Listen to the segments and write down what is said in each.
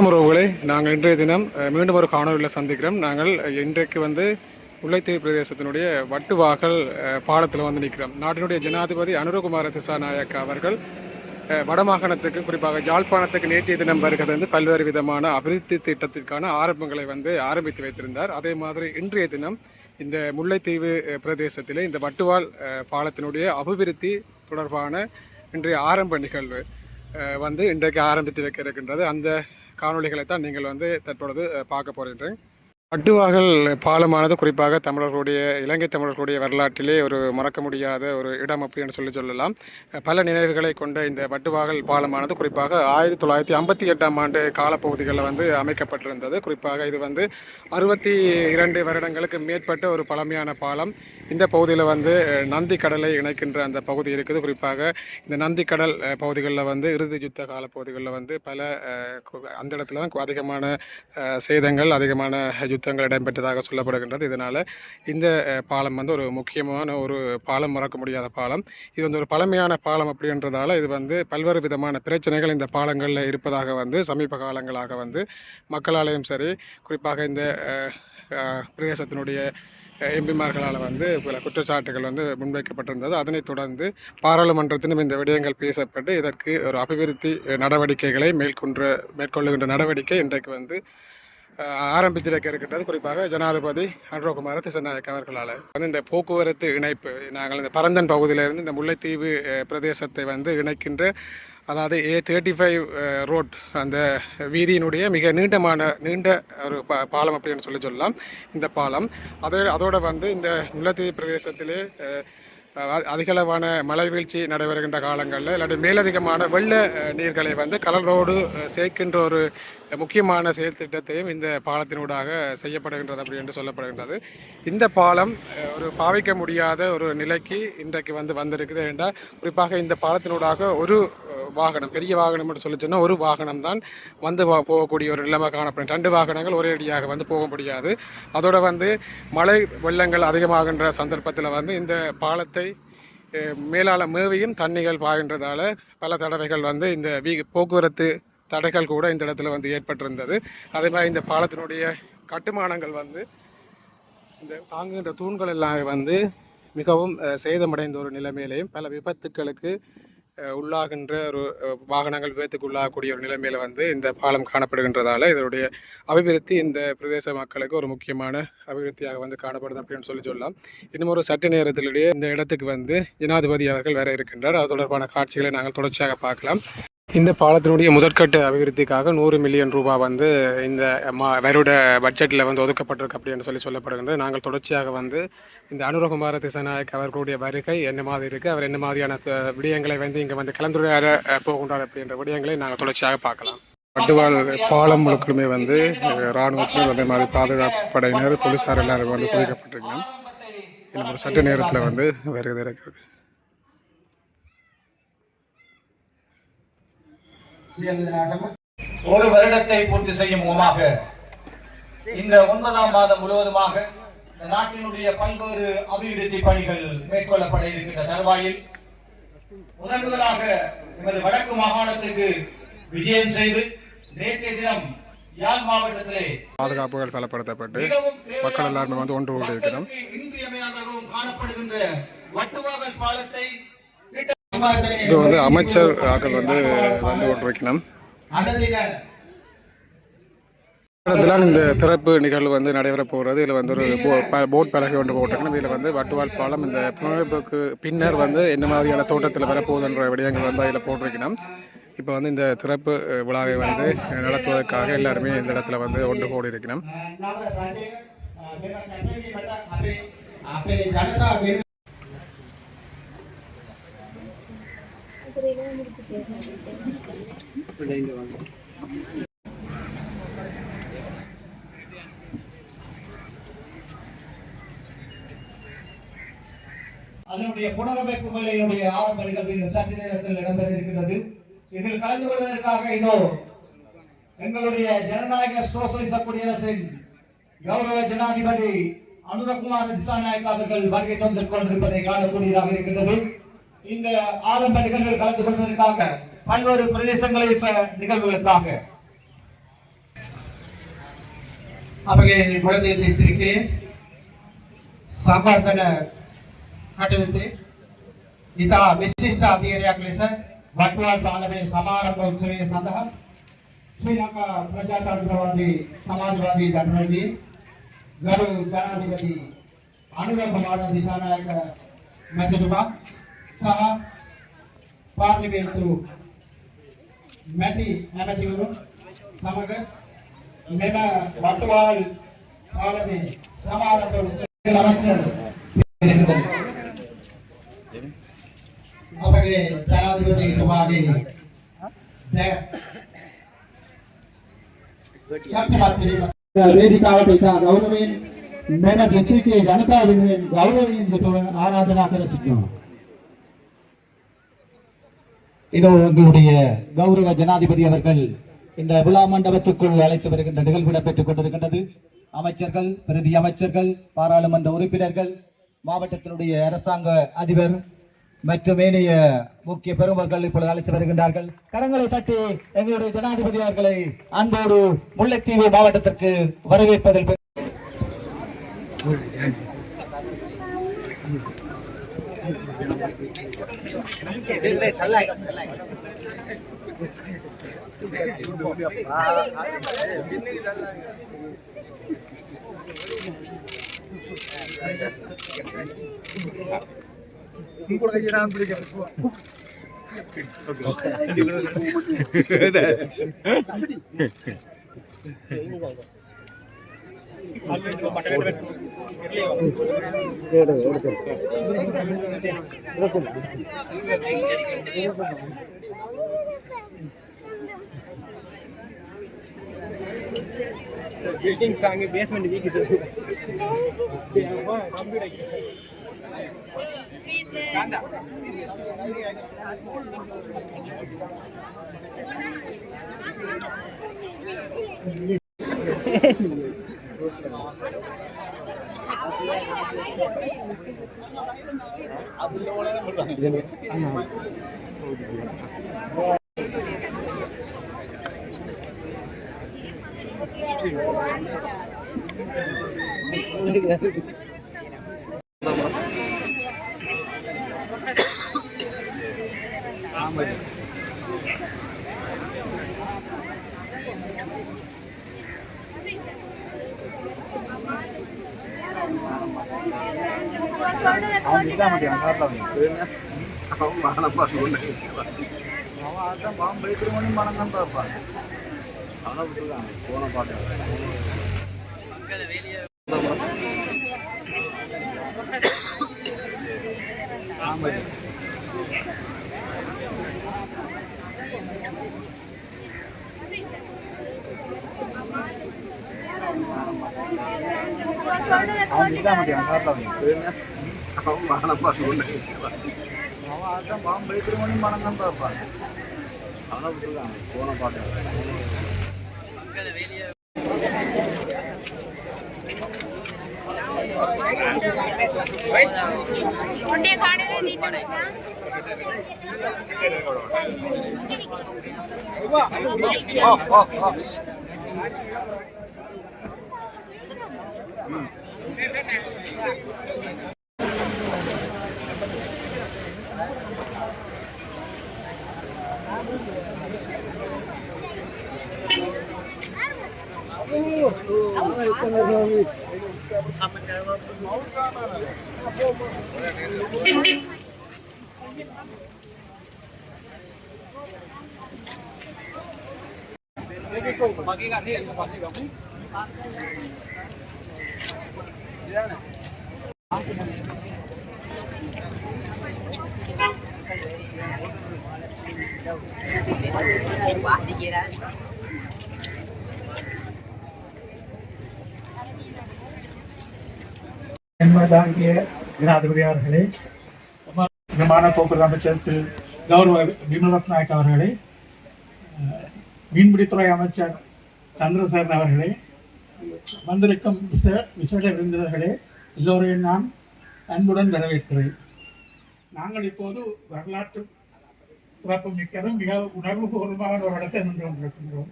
உறவுகளை நாங்கள் இன்றைய தினம் மீண்டும் ஒரு காணொலியில் சந்திக்கிறோம். நாங்கள் இன்றைக்கு வந்து முல்லைத்தீவு பிரதேசத்தினுடைய வட்டுவாகல் பாலத்தில் வந்து நிற்கிறோம். நாட்டினுடைய ஜனாதிபதி அனுரகுமார திசாநாயக்க அவர்கள் வடமாகாணத்துக்கு குறிப்பாக யாழ்ப்பாணத்துக்கு நேற்றைய தினம் வருகிறது வந்து பல்வேறு விதமான அபிவிருத்தி திட்டத்திற்கான ஆரம்பங்களை வந்து ஆரம்பித்து வைத்திருந்தார். அதே மாதிரி இன்றைய தினம் இந்த முல்லைத்தீவு பிரதேசத்திலே இந்த வட்டுவால் பாலத்தினுடைய அபிவிருத்தி தொடர்பான இன்றைய ஆரம்ப நிகழ்வு வந்து இன்றைக்கு ஆரம்பித்து வைக்க இருக்கின்றது. அந்த காணொலிகளை தான் நீங்கள் வந்து தற்பொழுது பார்க்க போகின்றேன். வட்டுவாகல் பாலமானது குறிப்பாக தமிழர்களுடைய இலங்கை தமிழர்களுடைய வரலாற்றிலே ஒரு மறக்க முடியாத ஒரு இடம் அப்படின்னு சொல்லலாம். பல நினைவுகளை கொண்ட இந்த வட்டுவாகல் பாலமானது குறிப்பாக 1958ஆம் ஆண்டு காலப்பகுதிகளில் வந்து அமைக்கப்பட்டிருந்தது. குறிப்பாக இது வந்து 62 வருடங்களுக்கு மேற்பட்ட ஒரு பழமையான பாலம். இந்த பகுதியில் வந்து நந்தி கடலை இணைக்கின்ற அந்த பகுதி இருக்குது. குறிப்பாக இந்த நந்தி கடல் பகுதிகளில் வந்து இறுதி யுத்த கால பகுதிகளில் வந்து பல அந்த இடத்துல தான் அதிகமான சேதங்கள் அதிகமான யுத்தங்கள் இடம்பெற்றதாக சொல்லப்படுகின்றது. இதனால் இந்த பாலம் வந்து ஒரு முக்கியமான ஒரு பாலம், மறக்க முடியாத பாலம். இது வந்து ஒரு பழமையான பாலம் அப்படின்றதால இது வந்து பல்வேறு விதமான பிரச்சனைகள் இந்த பாலங்களில் இருப்பதாக வந்து சமீப காலங்களாக வந்து மக்களாலேயும் சரி குறிப்பாக இந்த பிரதேசத்தினுடைய எம்பிமார்களால் வந்து பல குற்றச்சாட்டுகள் வந்து முன்வைக்கப்பட்டிருந்தது. அதனைத் தொடர்ந்து பாராளுமன்றத்திலும் இந்த விடயங்கள் பேசப்பட்டு இதற்கு ஒரு அபிவிருத்தி நடவடிக்கைகளை மேற்கொள்ளுகின்ற நடவடிக்கை இன்றைக்கு வந்து ஆரம்பித்து வைக்க இருக்கின்றது. குறிப்பாக ஜனாதிபதி அனுரகுமார திசாநாயக்க அவர்களால் வந்து இந்த போக்குவரத்து இணைப்பு நாங்கள் இந்த பரந்தன் பகுதியிலிருந்து இந்த முல்லைத்தீவு பிரதேசத்தை வந்து இணைக்கின்ற அதாவது A35 ரோட் அந்த வீதியினுடைய மிக நீண்ட ஒரு பாலம் அப்படின்னு சொல்லலாம் இந்த பாலம். அதோடு வந்து இந்த முல்லைத்தீவு பிரதேசத்திலே அதிகளவான மழை வீழ்ச்சி நடைபெறுகின்ற காலங்களில் இல்லாட்டி மேலதிகமான வெள்ள நீர்களை வந்து கடலோடு சேர்க்கின்ற ஒரு முக்கியமான செயல் திட்டத்தையும் இந்த பாலத்தினூடாக செய்யப்படுகின்றது அப்படி என்று சொல்லப்படுகின்றது. இந்த பாலம் ஒரு பாவிக்க முடியாத ஒரு நிலைக்கு இன்றைக்கு வந்து வந்திருக்குது என்றால் குறிப்பாக இந்த பாலத்தினூடாக ஒரு வாகனம், பெரிய வாகனம் என்று சொல்லி சொன்னால் ஒரு வாகனம் தான் வந்து போகக்கூடிய ஒரு நிலைமை காணப்படும். 2 வாகனங்கள் ஒரே அடியாக வந்து போக முடியாது. அதோடு வந்து மழை வெள்ளங்கள் அதிகமாகின்ற சந்தர்ப்பத்தில் வந்து இந்த பாலத்தை மேலாள மேவியும் தண்ணிகள் பாய்கின்றதால பல தடவைகள் வந்து இந்த போக்குவரத்து தடைகள் கூட இந்த இடத்துல வந்து ஏற்பட்டிருந்தது. அதே மாதிரி இந்த பாலத்தினுடைய கட்டுமானங்கள் வந்து இந்த தாங்குகின்ற தூண்கள் எல்லாம் வந்து மிகவும் சேதமடைந்த ஒரு நிலைமையிலையும் பல விபத்துக்களுக்கு உள்ளாகின்ற ஒரு வாகனங்கள் விபத்துக்கு உள்ளாகக்கூடிய ஒரு நிலைமையில் வந்து இந்த பாலம் காணப்படுகின்றதால இதனுடைய அபிவிருத்தி இந்த பிரதேச மக்களுக்கு ஒரு முக்கியமான அபிவிருத்தியாக வந்து காணப்படுது அப்படின்னு சொல்லலாம். இன்னும் ஒரு சற்று நேரத்திலேயே இந்த இடத்துக்கு வந்து ஜனாதிபதி அவர்கள் வேற இருக்கின்றார். அது தொடர்பான காட்சிகளை நாங்கள் தொடர்ச்சியாக பார்க்கலாம். இந்த பாலத்தினுடைய முதற்கட்ட அபிவிருத்திக்காக 100 மில்லியன் ரூபாய் வந்து இந்த வருட பட்ஜெட்டில் வந்து ஒதுக்கப்பட்டிருக்கு அப்படின்னு சொல்லப்படுகின்றது. நாங்கள் தொடர்ச்சியாக வந்து இந்த அனுரகுமார திசாநாயக்க அவர்களுடைய வருகை என்ன மாதிரி இருக்குது, அவர் என்ன மாதிரியான விடயங்களை வந்து இங்கே வந்து கலந்துரையாட போகின்றார் அப்படின்ற விடயங்களை நாங்கள் தொடர்ச்சியாக பார்க்கலாம். வட்டுவால் பாலம் முழுக்கலுமே வந்து இராணுவத்தினர் அதே மாதிரி பாதுகாப்பு படையினர் போலீஸார் எல்லாரும் வந்து குவிக்கப்பட்டிருக்கணும். இன்னும் ஒரு சற்று நேரத்தில் வந்து வருகை இருக்குது. ஒரு வருடத்தை பூர்த்தி செய்யும் முகமாக இந்த 9ஆம் மாதம் முழுவதுமாக நாட்டினுடைய பல்வேறு அபிவிருத்தி பணிகள் மேற்கொள்ளப்பட இருக்கின்ற தருவாயில் முதலாக எமது வடக்கு மாகாணத்திற்கு விஜயம் செய்து நேற்றைய தினம் யாழ் மாவட்டத்திலே பாதுகாப்புகள் பலப்படுத்தப்பட்டு மக்கள் எல்லாருமே வந்து ஒன்று கூடி இருக்கிறோம். இன்றியமையாதகவும் காணப்படுகின்ற வட்டுவாகல் பாலத்தை இது வந்து அமைச்சர் ஆக்கள் வந்து கொண்டிருக்கணும். இந்த திறப்பு நிகழ்வு வந்து நடைபெற போகிறது. இதில் வந்து ஒரு போட் பலகை ஒன்று போட்டிருக்கணும். இதில் வந்து வட்டுவால் பாலம் இந்த புனரமைப்புக்கு பின்னர் வந்து என்ன மாதிரியான தோட்டத்தில் வரப்போகுதுன்ற விடயங்கள் வந்து அதில் போட்டிருக்கணும். இப்போ வந்து இந்த திறப்பு விழாவை வந்து நடத்துவதற்காக எல்லாருமே இந்த இடத்துல வந்து ஒன்று கூடி இருக்கணும். அதனுடைய புனரமைப்புகளினுடைய ஆரம்ப நிகழ்வு சற்று நேரத்தில் இடம்பெற இருக்கிறது. இதில் கலந்து கொள்வதற்காக இதோ எங்களுடைய ஜனநாயக சோசலிச குடியரசின் கௌரவ ஜனாதிபதி அனுரகுமார திசாநாயக் அவர்கள் வருகை தந்து கொண்டிருப்பதை காணக்கூடியதாக இருக்கின்றது. இந்த ஆரம்ப நிகழ்வுகள் கலந்து கொள்வதற்காக பல்வேறு பிரதேசங்களில் நிகழ்வுகளுக்காக අපගේ මොළදේ දිස්ත්‍රික්කයේ සම්බන්ධන කටයුත්තේ ඉතා විශිෂ්ට අධීරයක් ලෙස වටුවල් පාලමේ සමාරම්භ උත්සවය සඳහා ශ්‍රී ලංකා ප්‍රජාතන්ත්‍රවාදී සමාජවාදී ජනරජයේ ගරු ජනාධිපති අනුරකුමාර දිසානායක මැතිතුමා සහ පාර්ලිමේන්තු ඇමතිවරු සමග මෙම වටුවල් පාලමේ සමාරම්භ උත්සවය අපගේ ජනාධිපතිතුමාගේ ශක්තිමත් කිරීම වේදිකාවට ඉතා ගෞරවයෙන් මෙම දිස්ත්‍රික්කයේ ජනතාව වෙනුවෙන් ගෞරවයෙන් යුතුව ආරාධනා කර සිටිනවා. இதோ எங்களுடைய கௌரவ ஜனாதிபதி அவர்கள் இந்த விழா மண்டபத்துக்குள் அழைத்து வருகின்ற நிகழ்வு இடம்பெற்றுக் கொண்டிருக்கின்றது. அமைச்சர்கள், பிரதி அமைச்சர்கள், பாராளுமன்ற உறுப்பினர்கள், மாவட்டத்தினுடைய அரசாங்க அதிபர் மற்றும் ஏனைய முக்கிய பெருமக்கள் இப்பொழுது அழைத்து வருகின்றார்கள். கரங்களை தட்டி எங்களுடைய ஜனாதிபதி அவர்களை அன்போடு முல்லைத்தீவு மாவட்டத்திற்கு வரவேற்பதில் building தாங்க basement வீக்கு சார் தாங்கிய ஜனாதிபதி அவர்களே, விமான போக்குவரத்து அமைச்சர் திரு கௌரவ விமல் ரத்நாயக் அவர்களே, மீன்பிடித்துறை அமைச்சர் சந்திரசேகரன் அவர்களே, வந்திருக்கும் விசேட விருந்தினர்களே, எல்லோரையும் நான் அன்புடன் வரவேற்கிறேன். நாங்கள் இப்போது வரலாற்று சிறப்பு மிக்கதும் மிக உணர்வுபூர்வமான ஒரு இடத்தை நின்று கொண்டிருக்கின்றோம்.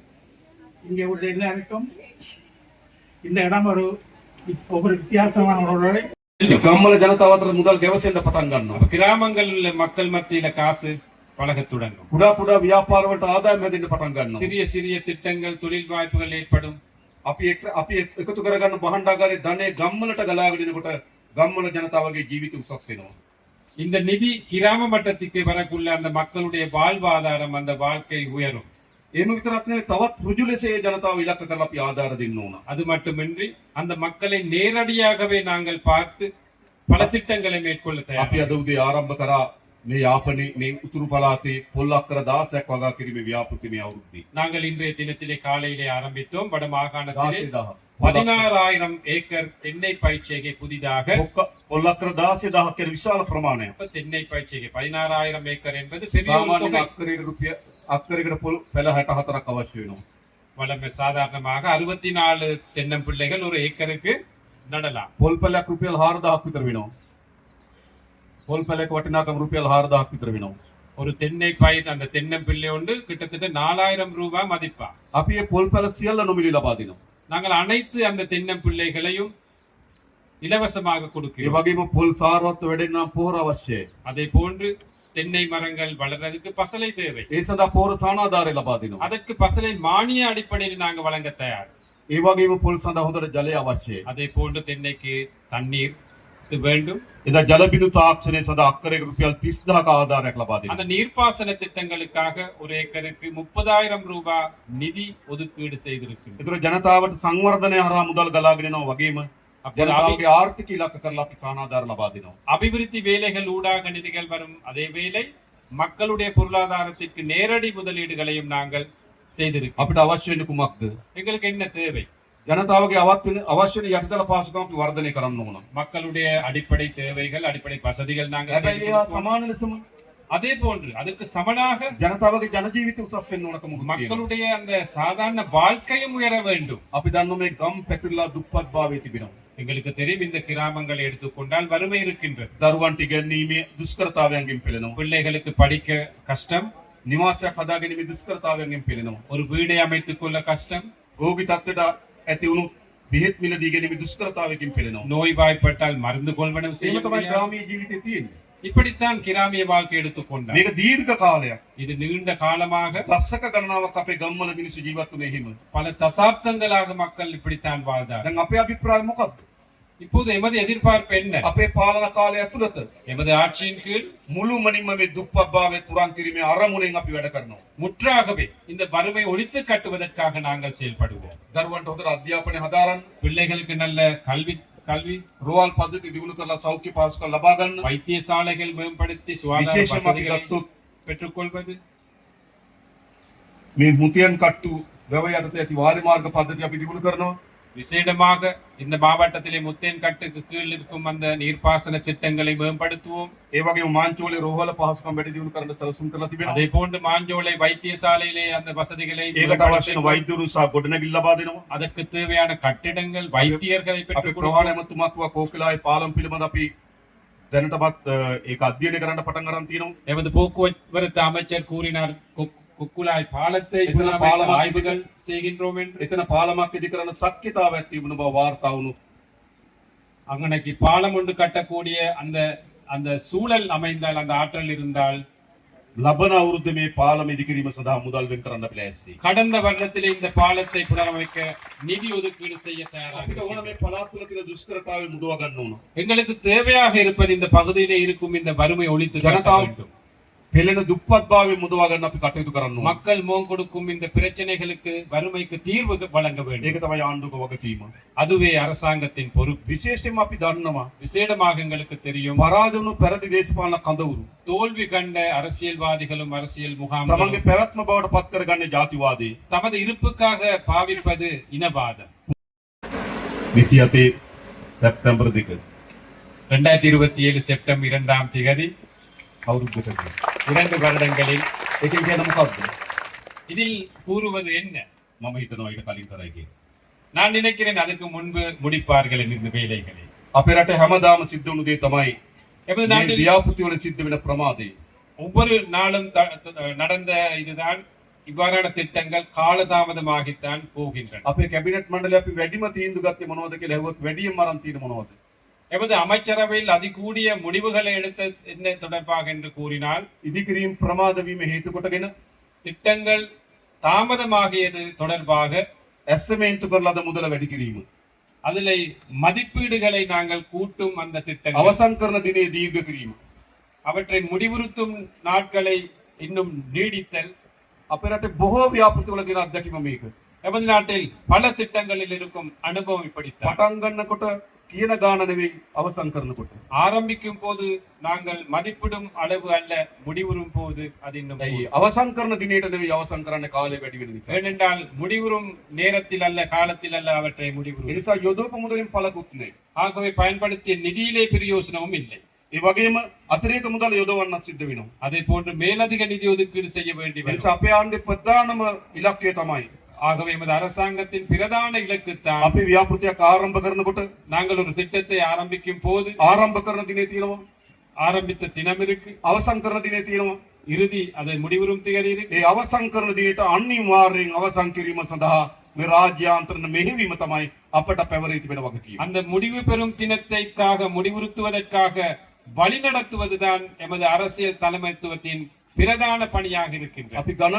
இங்கே உள்ள எல்லாருக்கும் இந்த இடம் ஒரு வித்தியாசமான ஒரு கம்மல ஜனதாவතර මුදල් ගෙවසෙන්න පටන් ගන්නවා. கிராமங்களில் மக்கள் மத்தியில காசு பழகத் தொடங்கும். කුඩා කුඩා ව්‍යාපාර වලට ආදායම් හැදෙන්න පටන් ගන්නවා. சிறிய சிறிய திட்டங்கள், தொழில் வாய்ப்புகள் ஏற்படும். අපි එකතු කරගන්න භාණ්ඩාගාරයේ ධනෙ ගම්වලට ගලාගෙන එනකොට ගම්වල ජනතාවගේ ජීවිත උසස් වෙනවා. இந்த நிதி கிராம மட்டத்துக்கு வரக்குள்ள அந்த மக்களுடைய வாழ்வாதாரம், அந்த வாழ்க்கை உயரும். එහෙම විතරක් නෙවෙයි තවත් ඍජු ලෙස ඒ ජනතාව ඉලක්ක කරලා අපි ආධාර දෙන්න ඕන. அது மட்டுமின்றி அந்த மக்களை நேரடியாகவே நாங்கள் பார்த்து பல திட்டங்களை மேற்கொள்ள අපි தயார். අද උදේ ආරම්භ කරා මේ යාපනයේ මේ උතුරු පළාතේ පොල් අක්කර 16ක් වගා කිරීමේ ව්‍යාපෘති මේ අවුරුද්දේ. நாங்கள் இன்றைய தினத்திலே காலையிலே ஆரம்பித்தோம். வட மாகாணத்திலே 16000. 16,000 ஏக்கர் தென்னை பயிற்சிகை புதிதாக පොල් අක්කර 16000 කියන විශාල ප්‍රමාණයක්. இப்ப தென்னை பயிற்சிகை 16,000 ஏக்கர் என்பது பெரிய ஒரு සාමාන්‍ය தொகை. අක්කරයකට පොල් පැල 64ක් අවශ්‍ය වෙනවා. வளமை சாதாரணமாக 64 தென்னம்பிள்ளைகள் ஒரு ஏக்கருக்கு நடலாம். පොල් පැලයක් රුපියල් 4000ක් විතර වෙනවා. පොල් පැලයක වටිනාකම රුපියල් 4000ක් විතර වෙනවා. ஒரு தென்னை பயிர், அந்த தென்னம்பிள்ளை ஒன்று கிட்டத்தட்ட 4,000 ரூபாய் மதிப்பா. අපි මේ පොල් පැල සියල්ල නොමිලේ ලබා දෙනවා. நாங்கள் அனைத்து அந்த தென்னம்பிள்ளைகளையும் இலவசமாக ඒ கொடுக்கிறோம். වගේම පොල් සාරවත්ව වැඩෙන්න නම් පොහොර අවශ්‍යයි. அதே போன்று தென்னை மரங்கள் வளர்றதுக்கு பசலை தேவை. ඒ සඳහා පොහොර සානාධාරය ලබා දෙනවා. அதற்கு பசலை மானிய அடிப்படையில் நாங்கள் வழங்க தயார். ඒ වගේම පොල් සඳහා හොඳට ජලය අවශ්‍යයි. அதே போன்று தென்னைக்கு தண்ணீர் வேண்டும். එදා ජල බිඳු තාක්ෂණය සඳහා අක්කරයක රුපියල් 30000ක ආධාරයක් ලබා அந்த දෙනවා. நீர்ப்பாசன திட்டங்களுக்காக ஒரு ஏக்கருக்கு 30,000 ரூபாய் நிதி ஒதுக்கீடு செய்திருக்கிறோம். ඒතර ජනතාවට සංවර්ධනය හරහා මුදල් ගලාගෙන යනවා වගේම அப்போது ජනතාවගේ ආර්ථික ඉලක්ක කරලා අපි සානාධාර ලබා දෙනවා. அபிவிருத்தி வேலைகள் ஊடாக நிதிகள் வரும். அதே வேளை மக்களுடைய பொருளாதாரத்திற்கு நேரடி முதலீடுகளையும் நாங்கள் செய்திருக்கிறோம். අපිට අවශ්‍ය වෙන්නේ කුමක්ද? எங்களுக்கு என்ன தேவை? ජනතාවගේ අවශ්‍ය වෙන යටිතල පහසුකම් අපි වර්ධනය කරන්න ඕන. மக்களுடைய அடிப்படை தேவைகள், அடிப்படை வசதிகள் நாங்கள் හැබැයි செய்து ඒවා கொடுப்போம். සමාන ලෙසම அதே போன்று அதுக்கு சமனாக ජනතාවගේ ජන ජීවිත උසස් වෙන්න ඕනකම තියෙනවා. மக்களுடைய அந்த சாதாரண வாழ்க்கையும் உயர வேண்டும். අපි දන්න මේ ගම් පැතිරලා දුප්පත් භාවයේ තිබෙනවා. எங்களுக்கு தெரியும், இந்த கிராமங்களை எடுத்துக்கொண்டால் வறுமை இருக்கின்றது. දරුවන්ට ඉගැන්වීමේ දුෂ්කරතාවයන්ගෙන් පෙළෙනවා. பிள்ளைகளுக்கு படிக்க கஷ்டம், නිවාසයක් හදාගැනීමේ දුෂ්කරතාවයන්ගෙන් පෙළෙනවා. ஒரு வீடை அமைத்துக் கொள்ள கஷ்டம், රෝගී තත්ත්වයට ඇති වුණු බෙහෙත් මිල දී ගැනීමේ දුෂ්කරතාවයකින් පෙළෙනවා. நோய்வாய்ப்பட்டால் மருந்து கொள்வனம் செய்ய ඒක තමයි முடியாது. ග්‍රාමීය ජීවිතේ තියෙන්නේ. இப்படித்தான் கிராமிய வாழ்க்கை எடுத்துக்கொண்டார். මේක දීර්ඝ කාලයක්. இது நீண்ட காலமாக දශක ගණනාවක් අපේ ගම්වල මිනිස්සු ජීවත් වුණේ එහෙම. பல தசாப்தங்களாக மக்கள் இப்படித்தான் வாழ்ந்தார். දැන් අපේ අභිප්‍රාය මොකක්ද? இப்போது எமது எதிர்பார்ப்பு என்ன? අපේ පාලන කාලය ඇතුළත எமது ஆட்சியின் கீழ் මුළුමනින්ම මේ දුප්පත් භාවයේ තුරන් කිරීමේ අරමුණෙන් අපි වැඩ කරනවා. முற்றாகவே இந்த வறுமை ஒழித்து கட்டுவதற்காக நாங்கள் செயல்படுவோம். දරුවන්ට හොඳට අධ්‍යාපනය හදාරන්න, பிள்ளைகளுக்கு நல்ல கல்வி රුවල් පද්ධති දියුණු කරලා සෞඛ්‍ය පහසුකම් ලබා ගන්න. வைத்தியசாலைகள் மேம்படுத்தி சுகாதார විශේෂයෙන්ම අපි வசதிகளை ගත්තොත් பெற்றுக்கொள்வது, මේ මුතියන් කට්ටු ගව යටතේ ඇති වාරි මාර්ග පද්ධතිය අපි දියුණු කරනවා. விசேடமாக இந்த மாவட்டத்திலே முத்தேன் கட்டுக்கு கீழ் இருக்கும் அந்த நீர்ப்பாசன திட்டங்களை மேம்படுத்துவோம். ඒ වගේම මාංචෝලේ රෝහල පහසුකම් වැඩි දියුණු කරන්න සැලසුම් කරලා තිබෙනවා. அதே போன்று மாஞ்சோலை வைத்தியசாலையிலே அந்த வசதிகளை ඒකට අවශ්‍ය වෙන වෛද්‍යවරු සහ ගොඩනැගිලි ලබා දෙනවා. அதற்கு தேவையான கட்டிடங்கள், வைத்தியர்களை අපි பெற்றுக் ප්‍රවාහන கொடுப்போம். ඇමතුමක්ව කෝකිලාවේ පාලම් පිළිබඳ අපි දැනටමත් ඒක අධ්‍යයනය කරන්න පටන් අරන් තියෙනවා. எமது போக்குவரத்து அமைச்சர் கூறினார், குக்குலாய் பாலத்தை එතන புனரமைக்க පාලමක් ஆய்வுகள் செய்கின்றோம் என்று. එතන පාලමක් ඉදි කරන ශක්්‍යතාවයක් තිබුණ බව වාර්තා වුණු. அங்கனைக்கு பாலம் ஒன்று கட்டக்கூடிய அந்த அந்த சூழல் அமைந்தால், அந்த ஆற்றல் இருந்தால், ලබන අවුරුද්දේ මේ පාලම ඉදි කිරීම සඳහා මුදල් වෙන් කරන්න අපි ලෑස්තියි. கடந்த வருடத்திலே இந்த பாலத்தை புனரமைக்க நிதி ஒதுக்கீடு செய்ய தயாராக අපිට ඕන මේ පළාත් තුළ තියෙන දුෂ්කරතාවය මුදව ගන්න ඕන. எங்களுக்கு தேவையாக இருப்பது இந்த பகுதியிலே இருக்கும் இந்த வறுமை ஒழித்து கட்ட ஜனதா- வேண்டும். පෙළෙන දුප්පත්භාවය මුදවා ගන්න අපි කටයුතු කරන්න ඕන. மக்கள் முகம் கொடுக்கும் இந்த பிரச்சனைகளுக்கு, வறுமைக்கு தீர்வு வழங்க வேண்டும். ඒක තමයි ආණ්ඩුවක වගකීම. அதுவே அரசாங்கத்தின் பொறுப்பு. විශේෂයෙන්ම අපි දන්නවා விசேடமாக எங்களுக்கு தெரியும், පරාජ වුණු පැරදි දේශපාලන කඳවුරු தோல்வி கண்ட அரசியல்வாதிகளும் அரசியல் තමන්ගේ முகாம்களும் පැවැත්ම බවට පත් කරගන්නේ ජාතිවාදී. தமது இருப்புக்காக பாவிப்பது இனவாதம். 27 සැප්තැම්බර් 2 2027 செப்டம்பர் 2ஆம் தேதி අවුරුද්දකට. 2 வருடங்களில் ඒකෙන් කියන මොකක්ද? இதில் கூறுவது என்ன? මම හිතනවා ඊට කලින් කරයි කියලා. நான் நினைக்கிறேன் அதுக்கு முன்பு முடிப்பார்கள் இந்த வேலைகளை. අපේ රටේ හැමදාම සිද්ධ වුණු දේ තමයි எமது මේ நாட்டில் ව්‍යාපෘති වල සිද්ධ වෙන ප්‍රමාදය. ஒவ்வொரு நாளும் நடந்த இதுதான் இவ்வாறான திட்டங்கள் காலதாமதமாகித்தான் போகின்றன. අපේ කැබිනට් මණ්ඩලය අපි වැඩිම තීන්දුව ගත්තේ මොනවද කියලා ඇහුවොත් වැඩිම අරන් තියෙන මොනවද? எமது அமைச்சரவையில் அதிகூடிய முடிவுகளை எடுத்த என்ன தொடர்பாக என்று கூறினால் ඉදිකිරීම් ප්‍රමාද වීම හේතු කොටගෙන திட்டங்கள் தாமதமாகியது தொடர்பாக ඇස්සමේන්තු කරලා අද මුදල වැඩි කිරීම. அதில் மதிப்பீடுகளை நாங்கள் கூட்டும் அந்த திட்டங்கள் අවසන් කරන දිනේ දීර්ඝ කිරීම. அவற்றை முடிவுறுத்தும் நாட்களை இன்னும் நீடித்தல். අපේ රටේ බොහෝ ව්‍යාපෘති වල දින අත්දැකීම මේක. எமது நாட்டில் பல திட்டங்களில் இருக்கும் அனுபவம் இப்படித்தான். පටන් ගන්නකොට කියන ගාන නෙවෙයි අවසන් කරනකොට. ஆரம்பிக்கும் போது நாங்கள் மதிப்பிடும் அளவு அல்ல, முடிவுறும் போது அது இன்னும் ඇයි අවසන් කරන දිනේට නෙවෙයි අවසන් කරන්න කාලය වැඩි වෙන නිසා. ஏனென்றால் முடிவுறும் நேரத்தில் அல்ல, காலத்தில் அல்ல அவற்றை ඒ முடிவுறும். නිසා යොදවපු මුදලින් පළකුත් නැහැ. ஆகவே பயன்படுத்திய நிதியிலே பிரயோசனமும் இல்லை. ඒ වගේම අතිරේක මුදල් යොදවන්න සිද්ධ වෙනවා. அதே போன்று மேலதிக நிதி ஒதுக்கீடு செய்ய வேண்டி ඒ வரும். නිසා අපේ ආණ්ඩුවේ ප්‍රධානම ඉලක්කය තමයි ஆகவே எமது அரசாங்கத்தின் பிரதான இலக்குத்தான் අපි ව්‍යාපෘතියක් ආරම්භ කරනකොට நாங்கள் ஒரு திட்டத்தை ஆரம்பிக்கும் போது ආරම්භ කරන දිනේ තියෙනවා ஆரம்பித்த தினம் இருக்கு, අවසන් කරන දිනේ තියෙනවා. இறுதி அதை முடிவுறும் திகதி இருக்கு. ඒ අවසන් කරන දිනේට අනිවාර්යෙන් අවසන් කිරීම සඳහා මේ රාජ්‍යාන්තරණ මෙහෙවීම තමයි අපට පැවරී තිබෙන වගකීම. அந்த முடிவு பெறும் தினத்தைக்காக முடிவுறுத்துவதற்காக வழிநடத்துவதுதான் எமது அரசியல் தலைமைத்துவத்தின் பிரதான பணியாக இருக்கின்றது. අපි ගණන්